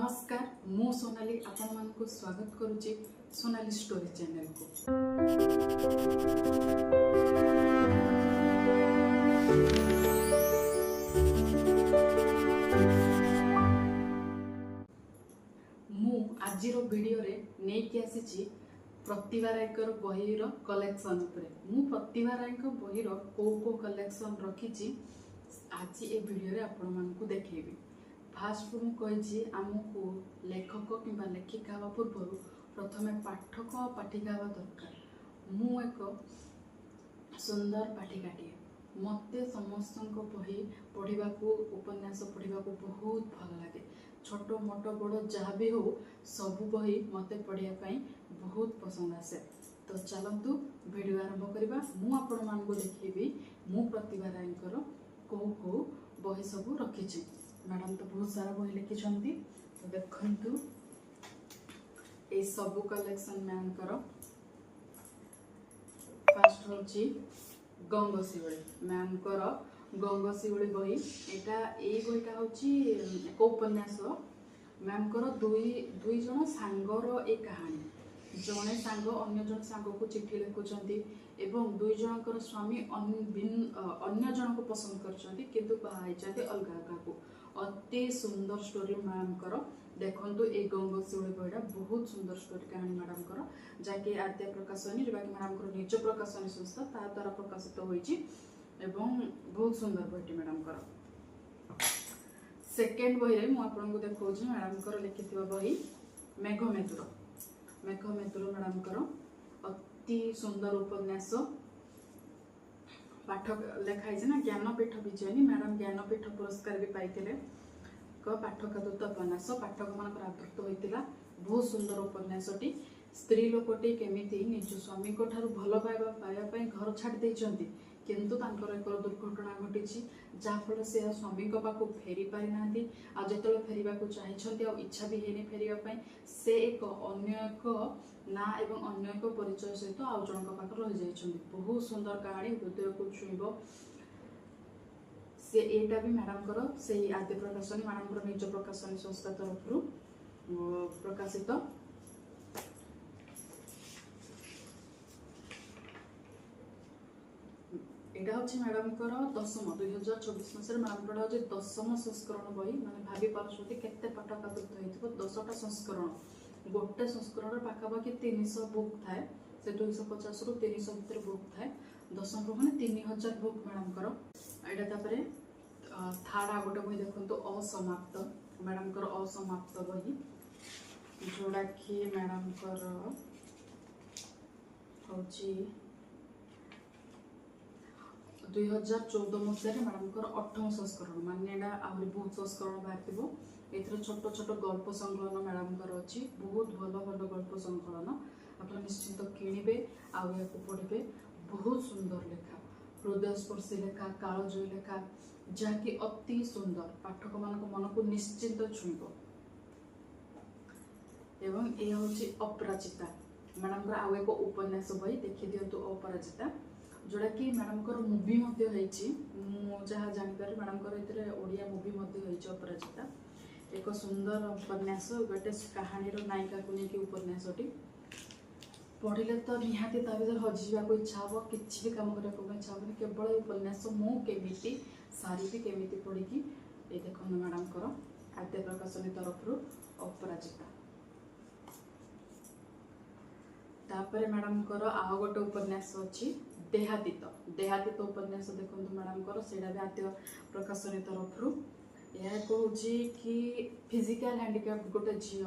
नमस्कार मु सोनाली आपण मानक स्वागत करुच्ची सोनाली स्टोरी चैनल को। मु आजिर वीडियो रे नेकी आसीची प्रतिभा रायकर बहीर कलेक्शन उपरे। मु प्रतिभा रायकर बहीर को कलेक्शन रखी आज ए वीडियो रे आपण मानक देखैबी। फास्ट मु कही आमको लेखक किंबा लेखिका हवा पूर्व प्रथमे पाठक पाठिका हवा दरकार। मु एक सुंदर पाठिकाटिए मते समस्त बही पढ़ा उपन्यास पढ़ा बहुत भल लगे। छोट मोट बड़ जहाँ भी हो सबू बही मते पढ़ाई बहुत पसंद आसे। तो चलतु वीडियो आरंभ करवा। मु आपण मानक देखी मु प्रतिभा रायकर को बही सब रखी। मैडम तो बहुत सारा बही लिखिं। तो देखु ये सबू कलेक्शन मैम कर फास्ट हूँ गंगशिवली मैम कर गंगशिवली बही। एटा ये बहीटा हूँ एक उपन्यास मैम कर दुई जन सांगर ए कहानी। जड़े सांग अन्य जन सांग को चिठी लिखुंट एवं दुई जनकर स्वामी अन्य जन को पसंद कर अलग अलग। अति सुंदर स्टोरी मैम कर देखु ए गंगशिवली बहीटा बहुत सुंदर स्टोरी कहानी मैडम कर जहाँकि आद्या प्रकाशनी जो मैडम को निज प्रकाशनी संस्था ता द्वारा प्रकाशित होती बहुत सुंदर बहीटी मैडम कर। सेकेंड बही रे मुझे देखा मैडम कर लिखि बही मेघमेतुर। मेघमेतुर मैडम कर अति सुंदर उपन्यास पाठक लिखाई ना ज्ञानपीठ विजयनी मैडम ज्ञानपीठ पुरस्कार भी पाई पाठक दूत उपन्यास पाठक मान आदृत होता बहुत सुंदर उपन्यासटी। स्त्री लोकटी केमिति निज स्वामी भल पाइबापी घर छाड़ी किंतु तांकर एक दुर्घटना घटी जहाँफल से स्वामी पाक फेरी पारि ना जो फेरवा चाहिए आ इच्छा भी है फेरवाई से एक अन्य एक ना एवं अन्य एक परिचय सहित आउ जन पाक रही जाइछन्ति। बहुत सुंदर कहानी हृदय को छुईब से एटा भी मैडम कर से आद्य प्रकाशनी मैडम निज प्रकाशनी संस्था तरफ प्रकाशित। एटा हूँ मैडम कर दशम 2024 मसीह मैडम पढ़ा हूँ दशम संस्करण बही मैंने भावी पार्टी केते पाठक आदृत हो 10टा संस्करण गोटे संस्करण पाखापाखि 300 बुक थाए से 250 रु 300 भितर बुक थाए। दशम रू मैंने 3000 बुक मैडम कर यहाँ थार्ड आ गोटे बही देखो असमाप्त मैडम कर असमाप्त बही जोड़ा कि मैडम कर हूँ 2014 मसीह मैडम कर 8म संस्करण माने आहरी बहुत संस्करण बाहर ए छोट छोट गल्प संकलन मैडम कर अच्छी बहुत भल भल गल्प संकलन आप निश्चित किणवे आउ या पढ़े बहुत सुंदर लेखा हृदयस्पर्शी लेखा कालजयी लेखा जहाँकि अति सुंदर पाठक मान मन को निश्चित छुईब। एवं ये हूँ अपराजिता मैडम कर आउ एक उपन्यास बही देखी दिंतु अपराजिता जोड़ा कि मैडम कर मूवी जहाँ जापर मैडम कर ओडिया मूवी अपराजिता एक सुंदर उपन्यास गोटे कहानी नायिका को लेकिन उपन्यासटी पढ़ले तो निहाती ता भर हजिजा को इच्छा हम कि भी कम करने इच्छा हम केवल उपन्यास मुझे सारी केमी पढ़ी ये देखो मैडम कर आद्य प्रकाशनी तरफ अपराजिता। तापर मैडम कर आउ गोटे उपन्यास अच्छी देहातीत। देहातीत उपन्यास देखो मैडम कर से आद्य प्रकाशनी तरफ यह कहूँ कि फिजिकल हैंडिकैप गोटे झील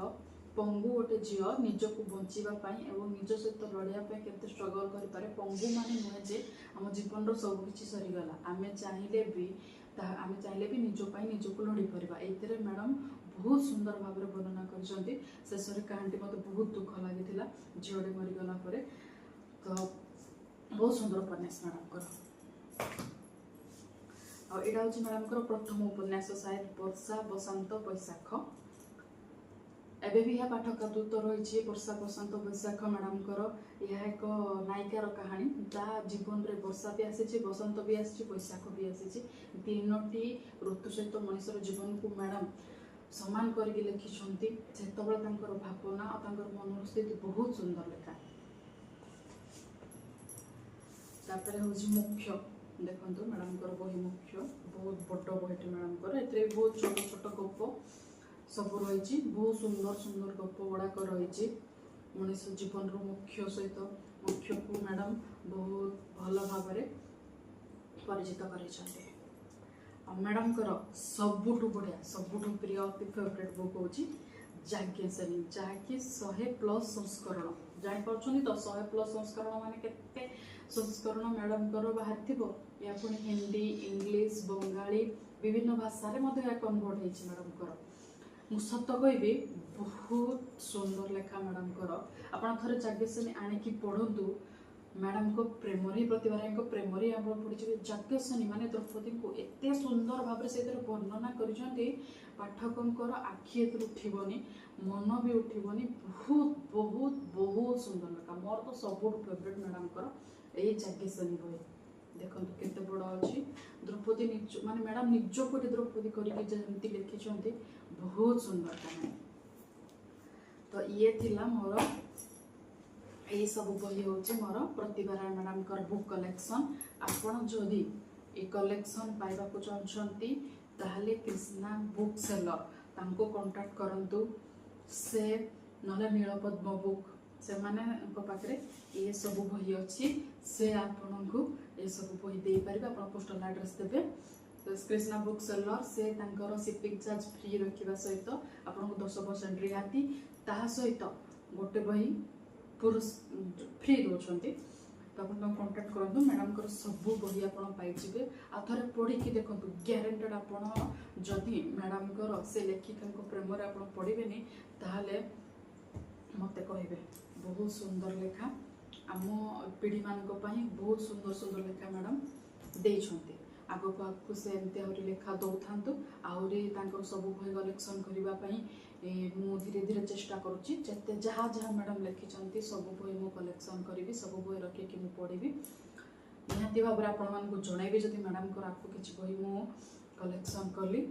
पंगु गोटे झील निजक बचाई और निज सहित लड़ाई के स्ट्रगल करें। पंगु माने नुहे जे आम जीवन सबकि सरीगला आम चाहिए भी निजपाई निजक लड़ी पार ये मैडम बहुत सुंदर भाव में वर्णना कर शेष कहानी मत बहुत दुख लगी झीलटे मरीगला तो बहुत सुंदर उपन्यास मैडम कर। यहाँ हूँ मैडम कर प्रथम उपन्यास शायद वर्षा बसंत बैशाख एबे भी यह पाठक दूत रही वर्षा बसंत बैशाख मैडम कर यह एक नायिकार कहानी जहाँ जीवन में वर्षा भी आसी बसंत भी आसी बैशाख भी आसी तीनोटी ऋतु सहित मनुष्यर जीवन को मैडम समान करके लिखिछंती सेतबेले तांकर भावना और तांकर मनोर स्थिति बहुत सुंदर लेखा। तापर हूँ मुख्य देखो मैडम बही मुख्य बहुत बड़ बहीटे मैडम ए बहुत छोट छोट गप सब रही बहुत सुंदर सुंदर गप गुड़ाक रही मनीष जीवन मुख्य सहित मुख्य को मैडम बहुत भल भाव परिचित कर मैडम सबुठु बढ़िया सबुठु प्रिय अति फेवरेट बुक हूँ जाज्ञसेनी जहाँकि 100+ संस्करण जापर तो 100+ संस्करण माने केते संस्करण मैडम बाहर थी या पुणी हिंदी इंग्लिश बंगाली विभिन्न भाषा कन्वर्ट होती मैडम मु सत कहि बहुत सुंदर लेखा मैडम आप थे जाज्ञसेनी आणिकी पढ़ु मैडम को प्रेमरी प्रतिभा राय प्रेमरी आप पढ़ी जाज्ञसेनी माने द्रौपदी को एत सुंदर भाव से वर्णना कर पाठकों आखि एत उठबनी मन भी उठबनी बहुत बहुत बहुत सुंदर लेखा मोर तो सब फेवरेट मैडम यही जाज्ञसेनी बही देखो केते बड़ अच्छी द्रौपदी निज माने मैडम निज को द्रौपदी करके लिखिं बहुत सुंदर कहानी। तो ये थिला मोर यही सब बही हूँ मोर प्रतिभा राय मैडम बुक कलेक्शन आपड़ जदि ये कलेक्शन पाइबा चाहते ताहले कृष्णा बुक सेलर तांको कांटेक्ट करंतु से नले नीलपद्म बुक से माने पाखे ये सब बही अच्छी से आपन को ये सब बही दे पारे आप पोस्टल एड्रेस देवे तो कृष्णा बुक सेलर से शिपिंग चार्ज फ्री रखा सहित आपको 10% रिहाती ता सहित गोटे बही पुरुष फ्री दौरान तो आप कांटेक्ट करूँ मैडम सब बही आपजे आ थे पढ़ी देखो ग्यारंटेड आपड़ जदि मैडम से लेखिका प्रेम आप पढ़े ताहले मत कहे बहुत सुंदर लेखा आम पीढ़ी मान बहुत सुंदर सुंदर लेखा मैडम देते आगक आगक से एमती आहरी लेखा दौथा आहरी सब बही कलेक्शन करने मु धीरे धीरे चेष्टा करुँचे जहाँ जहाँ मैडम लिखिं सब बही मु कलेक्शन करी सब बही रखिकी मु पढ़ी निहाती भाव में आपको जनइबी जदि मैडम आपको किसी बही मु कलेक्शन कली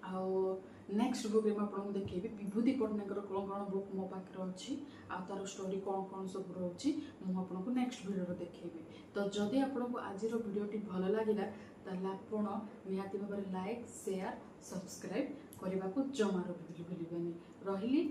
आउ नेक्स्ट बुक में आपको देखिए विभूति पट्टनायक कौन कौन बुक मो पाखे अच्छी आ तार स्टोरी कौन कौन सब रोचे मुझे नेक्स्ट वीडियो देखिए। तो जदि आपको आज वीडियोटी भल लगे ताल आप निहाती भाव में लाइक शेयर सब्सक्राइब करने को जमार भूलिबेनि रही।